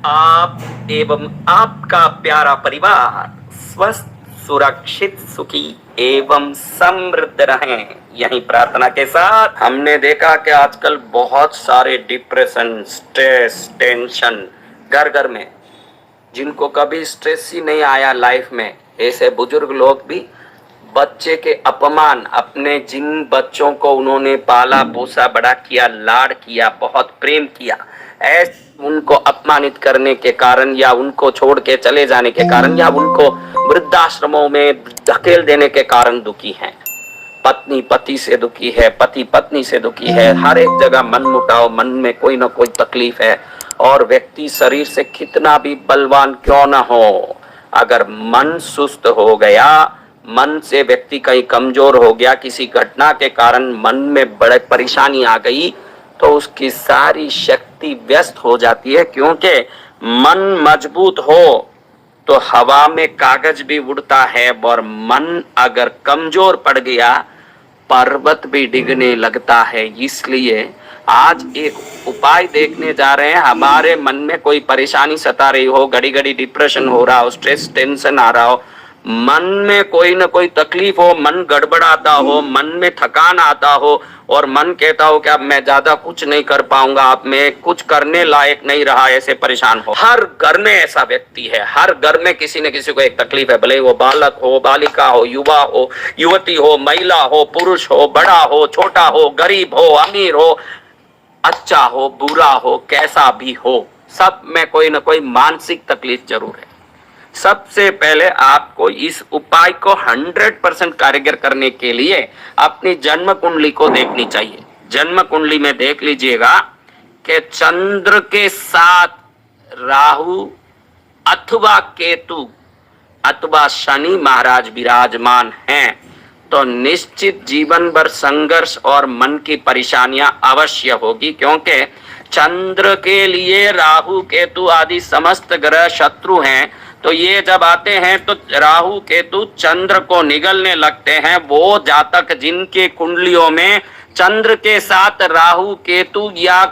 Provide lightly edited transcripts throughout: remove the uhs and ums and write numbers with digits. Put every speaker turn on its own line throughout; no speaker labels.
आप एवं आपका प्यारा परिवार स्वस्थ, सुरक्षित, सुखी एवं समृद्ध रहें, यही प्रार्थना के साथ हमने देखा कि आजकल बहुत सारे डिप्रेशन, स्ट्रेस, टेंशन घर घर में, जिनको कभी स्ट्रेस ही नहीं आया लाइफ में, ऐसे बुजुर्ग लोग भी बच्चे के अपमान, अपने जिन बच्चों को उन्होंने पाला पोसा बड़ा किया, लाड किया, बहुत प्रेम किया, ऐसे उनको अपमानित करने के कारण या उनको छोड़ के चले जाने के कारण या उनको वृद्धाश्रमों में धकेल देने के कारण दुखी हैं। पत्नी पति से दुखी है, पति पत्नी से दुखी है, हर एक जगह मन मुटाव, मन में कोई ना कोई तकलीफ है। और व्यक्ति शरीर से कितना भी बलवान क्यों ना हो, अगर मन सुस्त हो गया, मन से व्यक्ति कहीं कमजोर हो गया, किसी घटना के कारण मन में बड़े परेशानी आ गई, तो उसकी सारी शक्ति व्यस्त हो जाती है। क्योंकि मन मजबूत हो तो हवा में कागज भी उड़ता है, और मन अगर कमजोर पड़ गया पर्वत भी डिगने लगता है। इसलिए आज एक उपाय देखने जा रहे हैं। हमारे मन में कोई परेशानी सता रही हो, घड़ी घड़ी डिप्रेशन हो रहा हो, स्ट्रेस टेंशन आ रहा हो, मन में कोई ना कोई तकलीफ हो, मन गड़बड़ाता हो, मन में थकान आता हो और मन कहता हो कि अब मैं ज्यादा कुछ नहीं कर पाऊंगा, अब मैं कुछ करने लायक नहीं रहा, ऐसे परेशान हो। हर घर में ऐसा व्यक्ति है, हर घर में किसी न किसी को एक तकलीफ है, भले वो बालक हो, बालिका हो, युवा हो, युवती हो, महिला हो, पुरुष हो, बड़ा हो, छोटा हो, गरीब हो, अमीर हो, अच्छा हो, बुरा हो, कैसा भी हो, सब में कोई ना कोई मानसिक तकलीफ जरूर है। सबसे पहले आपको इस उपाय को 100% कारगर करने के लिए अपनी जन्म कुंडली को देखनी चाहिए। जन्म कुंडली में देख लीजिएगा कि चंद्र के साथ राहु अथवा केतु अथवा शनि महाराज विराजमान हैं, तो निश्चित जीवन भर संघर्ष और मन की परेशानियां अवश्य होगी। क्योंकि चंद्र के लिए राहु केतु आदि समस्त ग्रह शत्रु हैं, तो ये जब आते हैं तो राहु केतु चंद्र को निगलने लगते हैं। वो जातक जिनके कुंडलियों में चंद्र के साथ राहु केतु या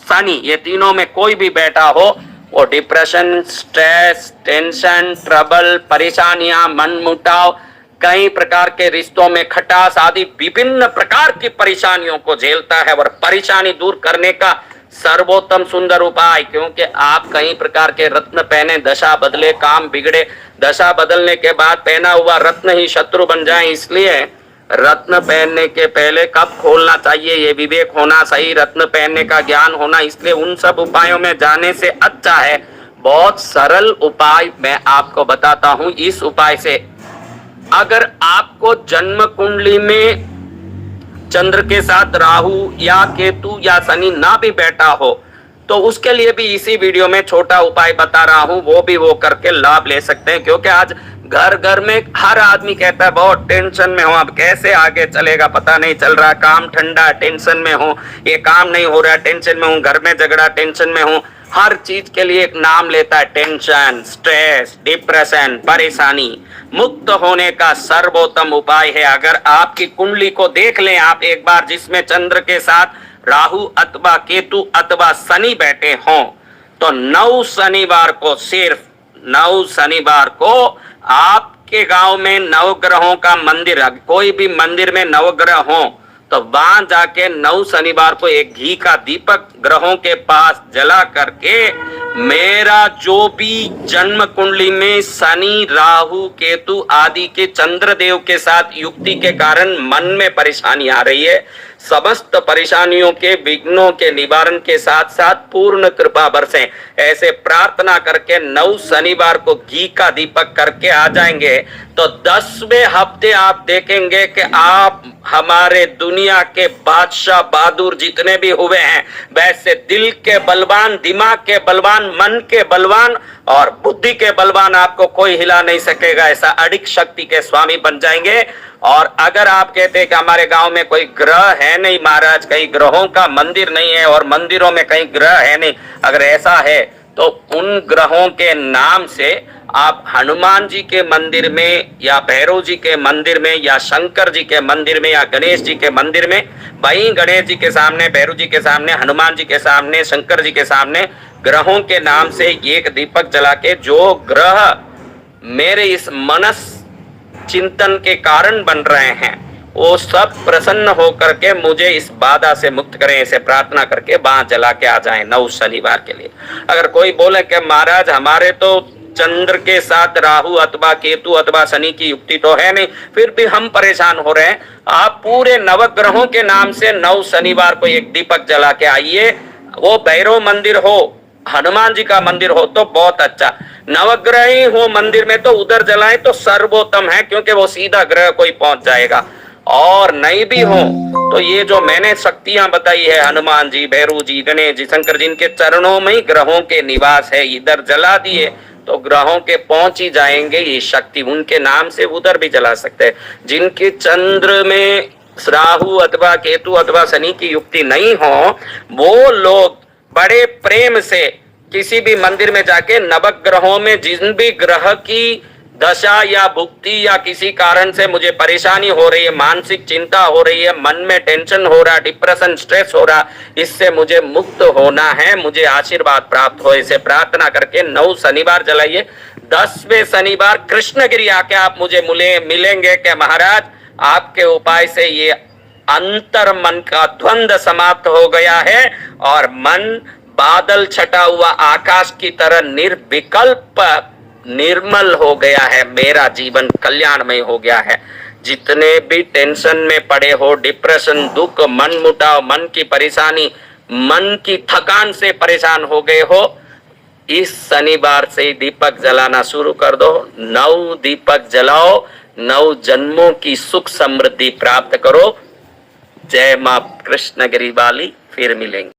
शनि, ये तीनों में कोई भी बैठा हो, वो डिप्रेशन, स्ट्रेस, टेंशन, ट्रबल, परेशानियां, मनमुटाव, कई प्रकार के रिश्तों में खटास आदि विभिन्न प्रकार की परेशानियों को झेलता है। और परेशानी दूर करने का सर्वोत्तम सुंदर उपाय, क्योंकि आप कई प्रकार के रत्न पहने, दशा बदले, काम बिगड़े, दशा बदलने के बाद पहना हुआ रत्न ही शत्रु बन जाए, इसलिए रत्न पहनने के पहले कब खोलना चाहिए ये विवेक होना, सही रत्न पहनने का ज्ञान होना। इसलिए उन सब उपायों में जाने से अच्छा है बहुत सरल उपाय मैं आपको बताता हूं। इस उपाय से अगर आपको जन्म कुंडली में चंद्र के साथ राहु या केतु या शनि ना भी बैठा हो, तो उसके लिए भी इसी वीडियो में छोटा उपाय बता रहा हूं, वो भी वो करके लाभ ले सकते हैं। क्योंकि आज घर घर में हर आदमी कहता है बहुत टेंशन में हूं, अब कैसे आगे चलेगा पता नहीं चल रहा, काम ठंडा, टेंशन में हूं, ये काम नहीं हो रहा, टेंशन में हूं, घर में झगड़ा, टेंशन में हूं। हर चीज के लिए एक नाम लेता है, टेंशन, स्ट्रेस, डिप्रेशन, परेशानी। मुक्त होने का सर्वोत्तम उपाय है, अगर आपकी कुंडली को देख लें आप एक बार, जिसमें चंद्र के साथ राहु अथवा केतु अथवा शनि बैठे हों, तो 9 शनिवार को, सिर्फ 9 शनिवार को आपके गांव में नवग्रहों का मंदिर, कोई भी मंदिर में नवग्रह हो तो वहां जाके 9 शनिवार को एक घी का दीपक ग्रहों के पास जला करके, मेरा जो भी जन्म कुंडली में शनि, राहु, केतु आदि के चंद्रदेव के साथ युक्ति के कारण मन में परेशानी आ रही है, समस्त परेशानियों के विघ्नों के निवारण के साथ साथ पूर्ण कृपा बरसे, ऐसे प्रार्थना करके 9 शनिवार को घी का दीपक करके आ जाएंगे, तो 10वें हफ्ते आप देखेंगे कि आप हमारे दुनिया के बादशाह बहादुर जितने भी हुए हैं, वैसे दिल के बलवान, दिमाग के बलवान, मन के बलवान और बुद्धि के बलवान आपको कोई हिला नहीं सकेगा, ऐसा अडिग शक्ति के स्वामी बन जाएंगे। और अगर आप कहते हैं कि हमारे गांव में कोई ग्रह है नहीं महाराज, कई ग्रहों का मंदिर नहीं है और मंदिरों में कई ग्रह है नहीं, अगर ऐसा है तो उन ग्रहों के नाम से आप हनुमान जी के मंदिर में या भैरव जी के मंदिर में या शंकर जी के मंदिर में या गणेश जी के मंदिर में, वहीं गणेश जी के सामने, भैरव जी के सामने, हनुमान जी के सामने, शंकर जी के सामने ग्रहों के नाम से एक दीपक जला के, जो ग्रह मेरे इस मनस चिंतन के कारण बन रहे हैं, वो सब प्रसन्न होकर के मुझे इस बाधा से मुक्त करें, ऐसे प्रार्थना करके वहां जला के आ जाएं 9 शनिवार के लिए। अगर कोई बोले कि महाराज हमारे तो चंद्र के साथ राहु अथवा केतु अथवा शनि की युक्ति तो है नहीं, फिर भी हम परेशान हो रहे हैं, आप पूरे नवग्रहों के नाम से 9 शनिवार को एक दीपक जला के आइए। वो भैरव मंदिर हो, हनुमान जी का मंदिर हो तो बहुत अच्छा, नवग्रह ही हो मंदिर में तो उधर जलाएं तो सर्वोत्तम है, क्योंकि वो सीधा ग्रह कोई पहुंच जाएगा। और नहीं भी हो तो ये जो मैंने शक्तियां बताई है, हनुमान जी, भैरव जी, गणेश जी, शंकर जी, इनके चरणों में ही ग्रहों के निवास है, इधर जला दिए तो ग्रहों के पहुंच ही जाएंगे ये शक्ति, उनके नाम से उधर भी जला सकते हैं। जिनके चंद्र में राहु अथवा केतु अथवा शनि की युक्ति नहीं हो, वो लोग बड़े प्रेम से किसी भी मंदिर में जाके नवग्रहों में जिन भी ग्रह की दशा या भुक्ति या किसी कारण से मुझे परेशानी हो रही है, मानसिक चिंता हो रही है, मन में टेंशन हो रहा, डिप्रेशन, स्ट्रेस हो रहा, इससे मुझे मुक्त होना है, मुझे आशीर्वाद प्राप्त हो, इसे प्रार्थना करके 9 शनिवार जलाइए। 10वें शनिवार कृष्णगिरी आके आप मुझे मिलेंगे कि महाराज आपके उपाय से ये अंतर मन का द्वंद्व समाप्त हो गया है और मन बादल छटा हुआ आकाश की तरह निर्विकल्प निर्मल हो गया है, मेरा जीवन कल्याणमय हो गया है। जितने भी टेंशन में पड़े हो, डिप्रेशन, दुख, मन मुटाव, मन की परेशानी, मन की थकान से परेशान हो गए हो, इस शनिवार से दीपक जलाना शुरू कर दो। 9 दीपक जलाओ, 9 जन्मों की सुख समृद्धि प्राप्त करो। जय मां कृष्णगिरी वाली, फिर मिलेंगे।